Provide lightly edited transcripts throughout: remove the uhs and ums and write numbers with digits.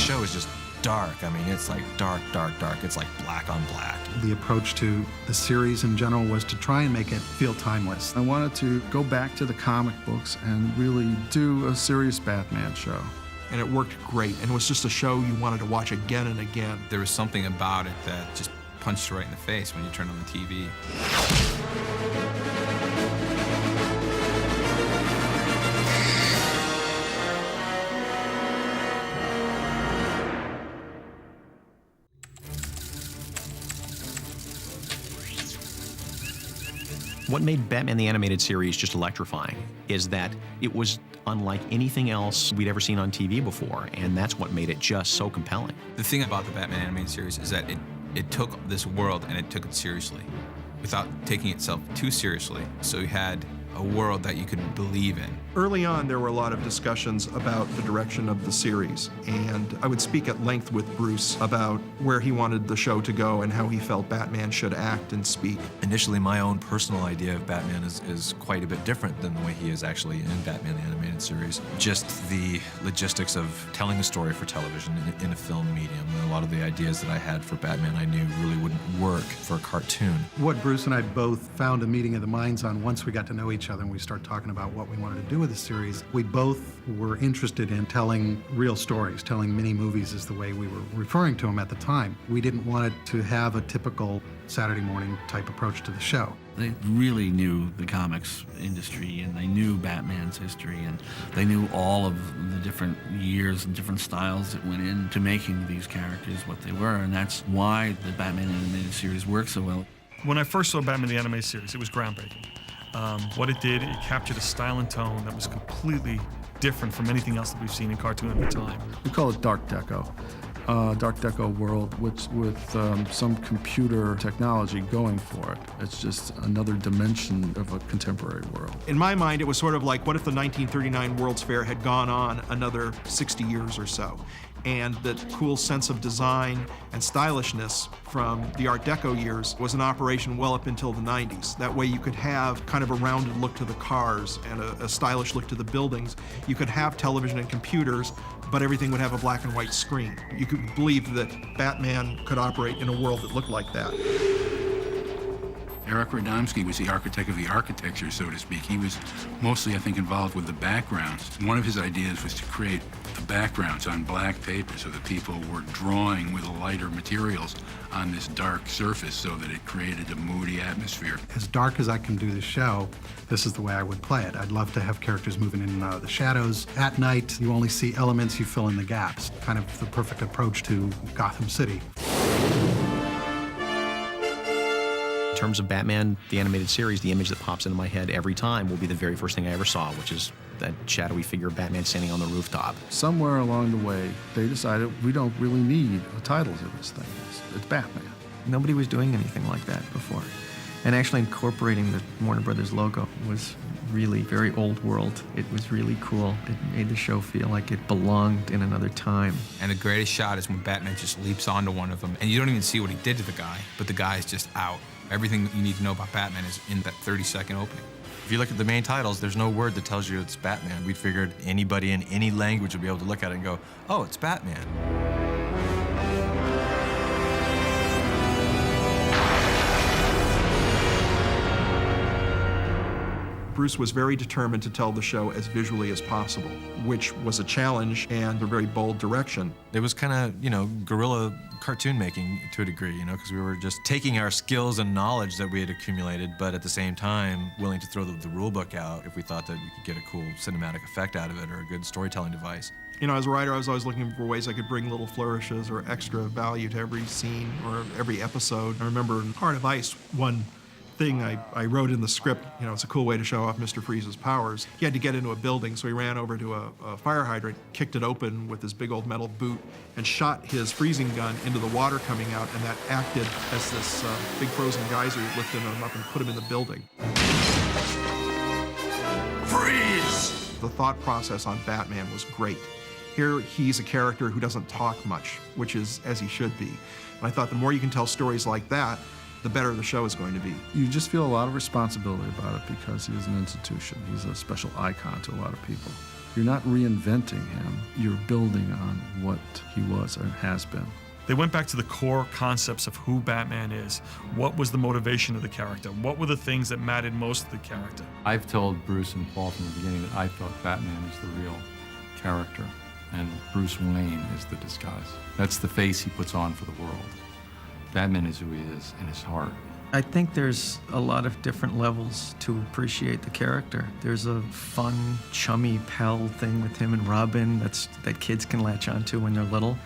show is just dark. I mean, it's like dark, dark, dark. It's like black on black. The approach to the series in general was to try and make it feel timeless. I wanted to go back to the comic books and really do a serious Batman show. And it worked great, and it was just a show you wanted to watch again and again. There was something about it that just punched you right in the face when you turned on the TV. What made Batman the Animated Series just electrifying is that it was unlike anything else we'd ever seen on TV before, and that's what made it just so compelling. The thing about the Batman Animated Series is that it took this world and it took it seriously without taking itself too seriously. So you had a world that you could believe in. Early on, there were a lot of discussions about the direction of the series, and I would speak at length with Bruce about where he wanted the show to go and how he felt Batman should act and speak. Initially, my own personal idea of Batman is quite a bit different than the way he is actually in Batman the Animated Series. Just the logistics of telling a story for television in a film medium. And a lot of the ideas that I had for Batman I knew really wouldn't work for a cartoon. What Bruce and I both found a meeting of the minds on once we got to know each other and we started talking about what we wanted to do with the series, we both were interested in telling real stories. Telling mini movies is the way we were referring to them at the time. We didn't want it to have a typical Saturday morning type approach to the show. They really knew the comics industry, and they knew Batman's history, and they knew all of the different years and different styles that went into making these characters what they were, and that's why the Batman Animated Series worked so well. When I first saw Batman the Animated Series, it was groundbreaking. What it did, it captured a style and tone that was completely different from anything else that we've seen in cartoon at the time. We call it Dark Deco. Dark Deco world with some computer technology going for it. It's just another dimension of a contemporary world. In my mind, it was sort of like, what if the 1939 World's Fair had gone on another 60 years or so? And that cool sense of design and stylishness from the Art Deco years was in operation well up until the 90s. That way you could have kind of a rounded look to the cars and a stylish look to the buildings. You could have television and computers, but everything would have a black and white screen. You could believe that Batman could operate in a world that looked like that. Eric Radomski was the architect of the architecture, so to speak. He was mostly, I think, involved with the backgrounds. One of his ideas was to create the backgrounds on black paper so that people were drawing with lighter materials on this dark surface so that it created a moody atmosphere. As dark as I can do the show, this is the way I would play it. I'd love to have characters moving in and out of the shadows. At night, you only see elements, you fill in the gaps. Kind of the perfect approach to Gotham City. In terms of Batman, the Animated Series, the image that pops into my head every time will be the very first thing I ever saw, which is that shadowy figure of Batman standing on the rooftop. Somewhere along the way, they decided we don't really need a title to this thing. It's Batman. Nobody was doing anything like that before. And actually incorporating the Warner Brothers logo was really very old world. It was really cool. It made the show feel like it belonged in another time. And the greatest shot is when Batman just leaps onto one of them, and you don't even see what he did to the guy, but the guy is just out. Everything that you need to know about Batman is in that 30-second opening. If you look at the main titles, there's no word that tells you it's Batman. We figured anybody in any language would be able to look at it and go, oh, it's Batman. Bruce was very determined to tell the show as visually as possible, which was a challenge and a very bold direction. It was kind of, guerrilla cartoon making to a degree, because we were just taking our skills and knowledge that we had accumulated, but at the same time, willing to throw the rule book out if we thought that we could get a cool cinematic effect out of it or a good storytelling device. As a writer, I was always looking for ways I could bring little flourishes or extra value to every scene or every episode. I remember in Heart of Ice, one thing I wrote in the script, it's a cool way to show off Mr. Freeze's powers. He had to get into a building, so he ran over to a fire hydrant, kicked it open with his big old metal boot, and shot his freezing gun into the water coming out, and that acted as this big frozen geyser lifted him up and put him in the building. Freeze! The thought process on Batman was great. Here, he's a character who doesn't talk much, which is as he should be. And I thought the more you can tell stories like that, the better the show is going to be. You just feel a lot of responsibility about it because he is an institution. He's a special icon to a lot of people. You're not reinventing him. you're building on what he was and has been. They went back to the core concepts of who Batman is. What was the motivation of the character? What were the things that mattered most to the character? I've told Bruce and Paul from the beginning that I thought Batman is the real character and Bruce Wayne is the disguise. That's the face he puts on for the world. Batman is who he is in his heart. I think there's a lot of different levels to appreciate the character. There's a fun, chummy pal thing with him and Robin that kids can latch onto when they're little.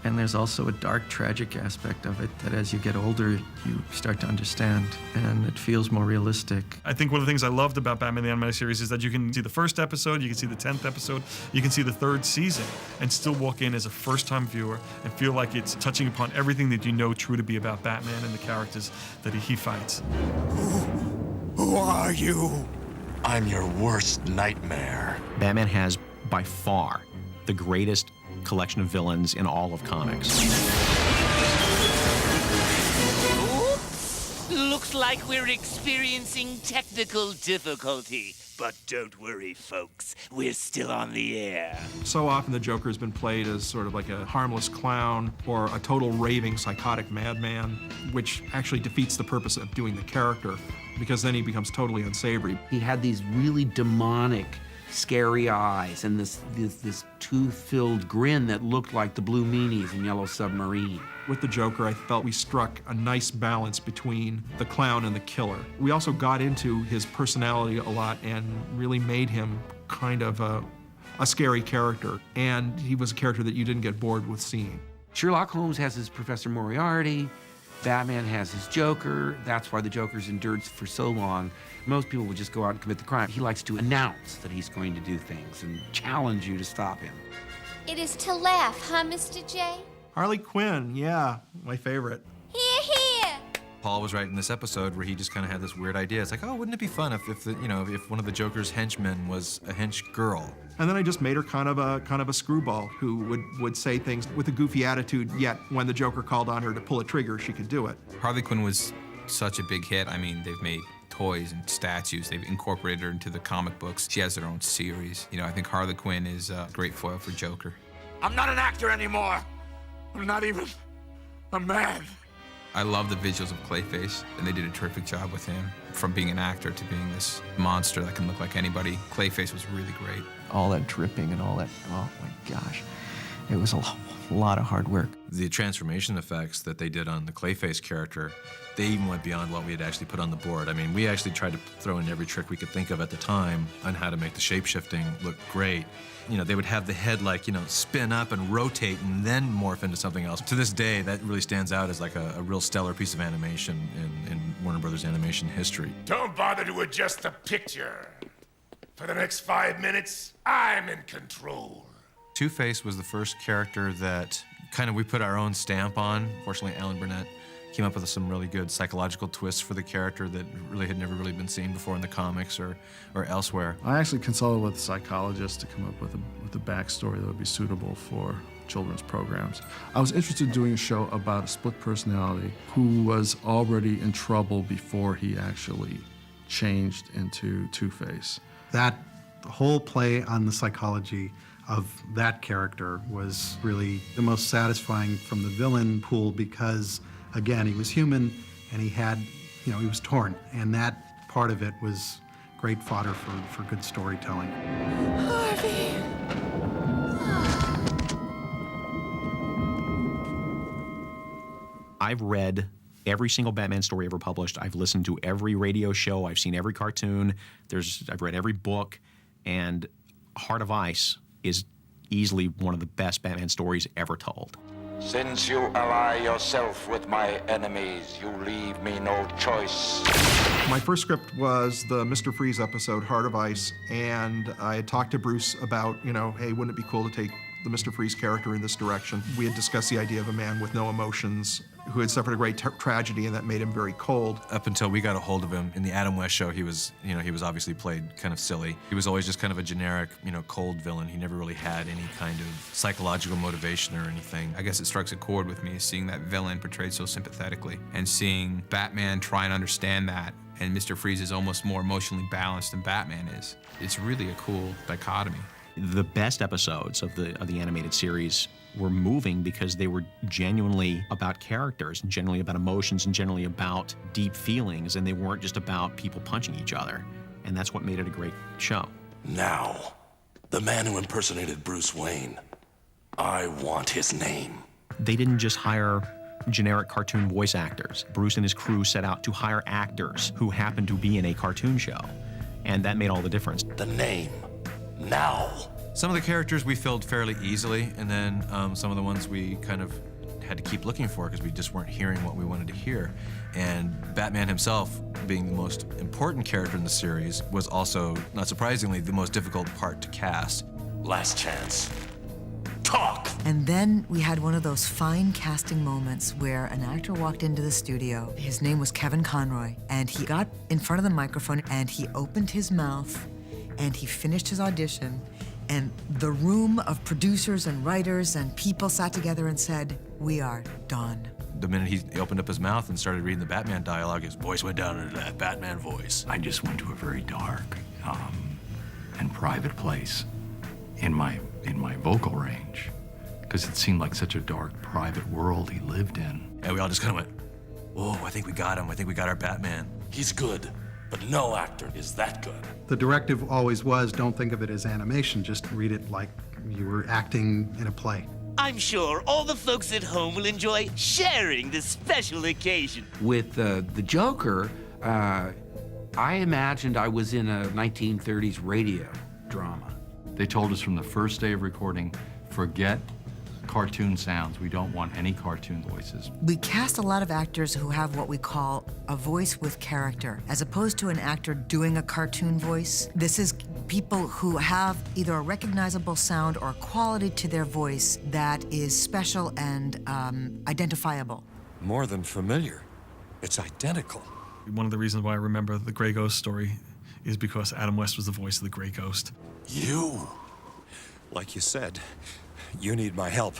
And there's also a dark, tragic aspect of it that as you get older, you start to understand, and it feels more realistic. I think one of the things I loved about Batman the Animated Series is that you can see the first episode, you can see the 10th episode, you can see the 3rd season, and still walk in as a first-time viewer and feel like it's touching upon everything that you know true to be about Batman and the characters that he fights. Who are you? I'm your worst nightmare. Batman has, by far, the greatest collection of villains in all of comics. Oops! Looks like we're experiencing technical difficulty. But don't worry, folks. We're still on the air. So often the Joker has been played as sort of like a harmless clown or a total raving psychotic madman, which actually defeats the purpose of doing the character, because then he becomes totally unsavory. He had these really demonic, scary eyes and this tooth-filled grin that looked like the Blue Meanies in Yellow Submarine. With the Joker, I felt we struck a nice balance between the clown and the killer. We also got into his personality a lot and really made him kind of a scary character. And he was a character that you didn't get bored with seeing. Sherlock Holmes has his Professor Moriarty. Batman has his Joker. That's why the Joker's endured for so long. Most people would just go out and commit the crime. He likes to announce that he's going to do things and challenge you to stop him. It is to laugh, huh, Mr. J? Harley Quinn, yeah, my favorite. Hear, hear! Paul was right in this episode where he just kind of had this weird idea. It's like, oh, wouldn't it be fun if one of the Joker's henchmen was a hench girl? And then I just made her kind of a screwball who would say things with a goofy attitude, yet when the Joker called on her to pull a trigger, she could do it. Harley Quinn was such a big hit. I mean, they've made toys and statues. They've incorporated her into the comic books. She has her own series. You know, I think Harley Quinn is a great foil for Joker. I'm not an actor anymore. I'm not even a man. I love the visuals of Clayface, and they did a terrific job with him. From being an actor to being this monster that can look like anybody, Clayface was really great. All that dripping and all that, oh my gosh. It was a lot of hard work. The transformation effects that they did on the Clayface character, they even went beyond what we had actually put on the board. I mean, we actually tried to throw in every trick we could think of at the time on how to make the shape-shifting look great. You know, they would have the head spin up and rotate and then morph into something else. To this day, that really stands out as like a real stellar piece of animation in Warner Brothers animation history. Don't bother to adjust the picture. For the next 5 minutes, I'm in control. Two-Face was the first character that we put our own stamp on. Fortunately, Alan Burnett came up with some really good psychological twists for the character that really had never really been seen before in the comics or elsewhere. I actually consulted with psychologists to come up with a backstory that would be suitable for children's programs. I was interested in doing a show about a split personality who was already in trouble before he actually changed into Two-Face. That whole play on the psychology of that character was really the most satisfying from the villain pool because, again, he was human and he had, he was torn. And that part of it was great fodder for good storytelling. Harvey! I've read every single Batman story ever published. I've listened to every radio show. I've seen every cartoon. I've read every book. And Heart of Ice is easily one of the best Batman stories ever told. Since you ally yourself with my enemies, you leave me no choice. My first script was the Mr. Freeze episode, Heart of Ice, and I had talked to Bruce about, hey, wouldn't it be cool to take the Mr. Freeze character in this direction? We had discussed the idea of a man with no emotions who had suffered a great tragedy, and that made him very cold. Up until we got a hold of him in the Adam West show, he was obviously played kind of silly. He was always just kind of a generic, cold villain. He never really had any kind of psychological motivation or anything. I guess it strikes a chord with me seeing that villain portrayed so sympathetically and seeing Batman try and understand that, and Mr. Freeze is almost more emotionally balanced than Batman is. It's really a cool dichotomy. The best episodes of the animated series were moving because they were genuinely about characters and genuinely about emotions and generally about deep feelings, and they weren't just about people punching each other. And that's what made it a great show. Now, the man who impersonated Bruce Wayne, I want his name. They didn't just hire generic cartoon voice actors. Bruce and his crew set out to hire actors who happened to be in a cartoon show, and that made all the difference. The name. Now. Some of the characters we filled fairly easily, and then some of the ones we kind of had to keep looking for because we just weren't hearing what we wanted to hear. And Batman himself, being the most important character in the series, was also, not surprisingly, the most difficult part to cast. Last chance. Talk! And then we had one of those fine casting moments where an actor walked into the studio. His name was Kevin Conroy, and he got in front of the microphone and he opened his mouth and he finished his audition, and the room of producers and writers and people sat together and said, "We are done." The minute he opened up his mouth and started reading the Batman dialogue, his voice went down into that Batman voice. I just went to a very dark and private place in my vocal range, because it seemed like such a dark, private world he lived in. And we all just kind of went, "Whoa, I think we got him. I think we got our Batman." He's good, but no actor is that good. The directive always was, don't think of it as animation, just read it like you were acting in a play. I'm sure all the folks at home will enjoy sharing this special occasion. With the Joker, I imagined I was in a 1930s radio drama. They told us from the first day of recording, forget cartoon sounds. We don't want any cartoon voices. We cast a lot of actors who have what we call a voice with character, as opposed to an actor doing a cartoon voice. This is people who have either a recognizable sound or a quality to their voice that is special and identifiable. More than familiar. It's identical. One of the reasons why I remember the Grey Ghost story is because Adam West was the voice of the Grey Ghost. You? Like you said, you need my help.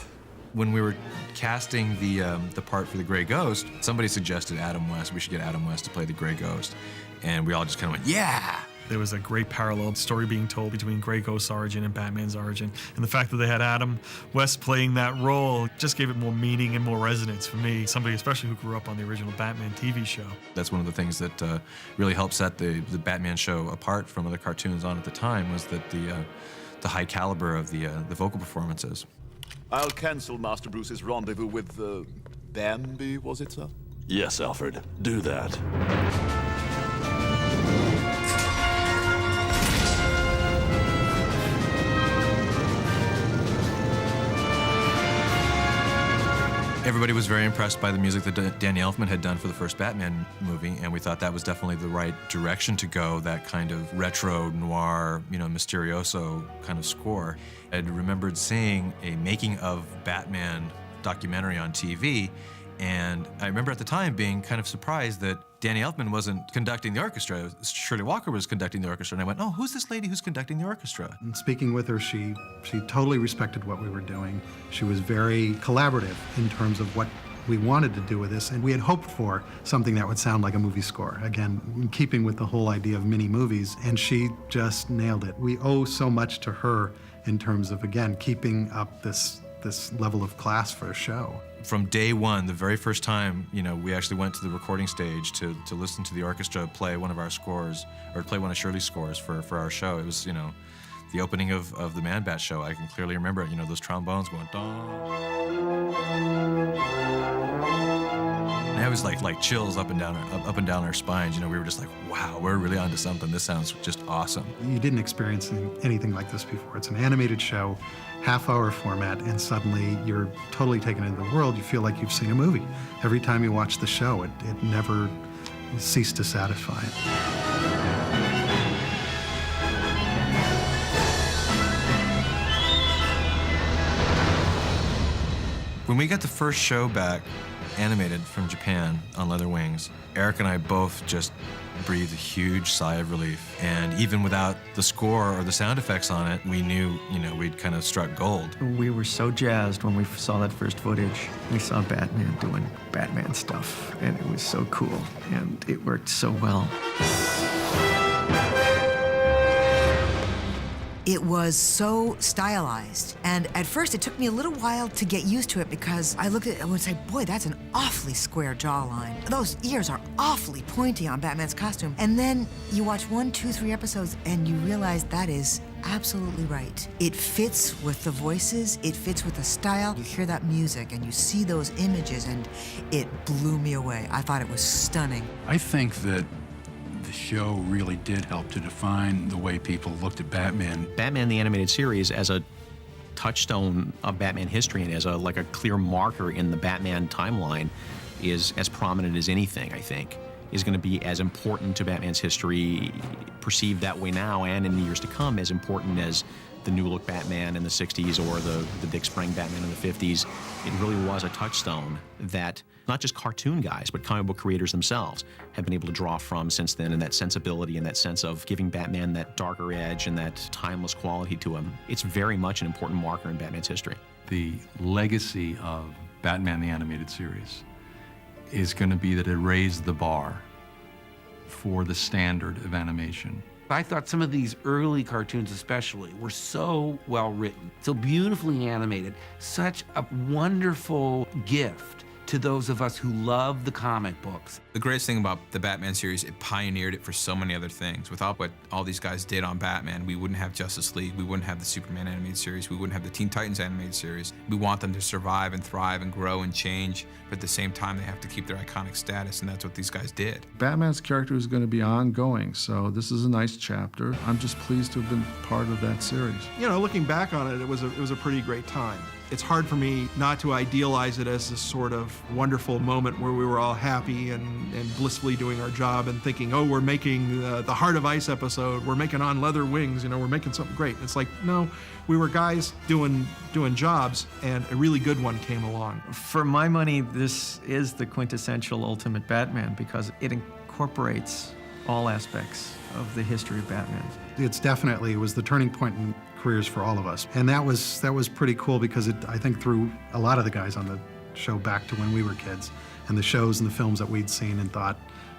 When we were casting the part for the Grey Ghost, somebody suggested Adam West. We should get Adam West to play the Grey Ghost. And we all just kind of went, yeah! There was a great parallel story being told between Grey Ghost's origin and Batman's origin. And the fact that they had Adam West playing that role just gave it more meaning and more resonance for me, somebody especially who grew up on the original Batman TV show. That's one of the things that really helped set the Batman show apart from other cartoons on at the time, was that the high caliber of the vocal performances. I'll cancel Master Bruce's rendezvous with Bambi, was it, sir? Yes, Alfred. Do that. Everybody was very impressed by the music that Danny Elfman had done for the first Batman movie, and we thought that was definitely the right direction to go, that kind of retro, noir, mysterioso kind of score. I'd remembered seeing a making of Batman documentary on TV, and I remember at the time being kind of surprised that Danny Elfman wasn't conducting the orchestra. Shirley Walker was conducting the orchestra, and I went, "Oh, who's this lady who's conducting the orchestra?" And speaking with her, she totally respected what we were doing. She was very collaborative in terms of what we wanted to do with this, and we had hoped for something that would sound like a movie score. Again, in keeping with the whole idea of mini movies, and she just nailed it. We owe so much to her in terms of, again, keeping up this level of class for a show. From day one, the very first time, we actually went to the recording stage to listen to the orchestra play one of our scores, or play one of Shirley's scores for our show. It was, the opening of the Man-Bat show. I can clearly remember it, those trombones going, dong. And it was like chills up and down our spines. We were just like, wow, we're really onto something. This sounds just awesome. You didn't experience anything like this before. It's an animated show, half-hour format, and suddenly you're totally taken into the world. You feel like you've seen a movie. Every time you watch the show, it never ceased to satisfy. When we got the first show back, animated from Japan on Leather Wings, Eric and I both just breathed a huge sigh of relief. And even without the score or the sound effects on it, we knew, we'd kind of struck gold. We were so jazzed when we saw that first footage. We saw Batman doing Batman stuff, and it was so cool, and it worked so well. It was so stylized. And at first, it took me a little while to get used to it because I looked at it and would say, boy, that's an awfully square jawline. Those ears are awfully pointy on Batman's costume. And then you watch 1, 2, 3 episodes and you realize that is absolutely right. It fits with the voices, it fits with the style. You hear that music and you see those images and it blew me away. I thought it was stunning. I think that the show really did help to define the way people looked at Batman. Batman the Animated Series as a touchstone of Batman history and as a clear marker in the Batman timeline is as prominent as anything, I think. Is going to be as important to Batman's history, perceived that way now and in the years to come, as important as the New Look Batman in the 60s or the Dick Sprang Batman in the 50s. It really was a touchstone that not just cartoon guys, but comic book creators themselves have been able to draw from since then, and that sensibility and that sense of giving Batman that darker edge and that timeless quality to him. It's very much an important marker in Batman's history. The legacy of Batman the Animated Series is going to be that it raised the bar for the standard of animation. I thought some of these early cartoons especially were so well written, so beautifully animated, such a wonderful gift to those of us who love the comic books. The greatest thing about the Batman series, it pioneered it for so many other things. Without what all these guys did on Batman, we wouldn't have Justice League, we wouldn't have the Superman animated series, we wouldn't have the Teen Titans animated series. We want them to survive and thrive and grow and change, but at the same time, they have to keep their iconic status, and that's what these guys did. Batman's character is going to be ongoing, so this is a nice chapter. I'm just pleased to have been part of that series. You know, looking back on it, it was a pretty great time. It's hard for me not to idealize it as this sort of wonderful moment where we were all happy and blissfully doing our job and thinking, oh, we're making the Heart of Ice episode, we're making On Leather Wings, you know, we're making something great. It's like, no, we were guys doing jobs, and a really good one came along. For my money, this is the quintessential Ultimate Batman because it incorporates all aspects of the history of Batman. It was the turning point in careers for all of us. And that was pretty cool because I think threw a lot of the guys on the show back to when we were kids and the shows and the films that we'd seen and thought,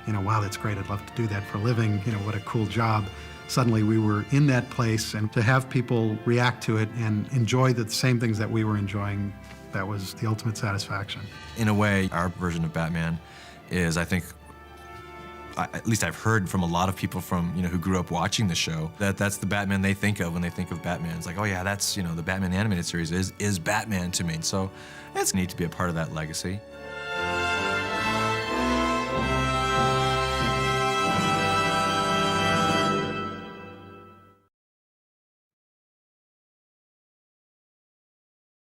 you know, wow, that's great, I'd love to do that for a living, you know, what a cool job. Suddenly we were in that place, and to have people react to it and enjoy the same things that we were enjoying, that was the ultimate satisfaction. In a way, our version of Batman is, I think, at least I've heard from a lot of people from, you know, who grew up watching the show, that's the Batman they think of when they think of Batman. It's like, oh yeah, that's, you know, the Batman animated series is Batman to me. So it's neat to be a part of that legacy.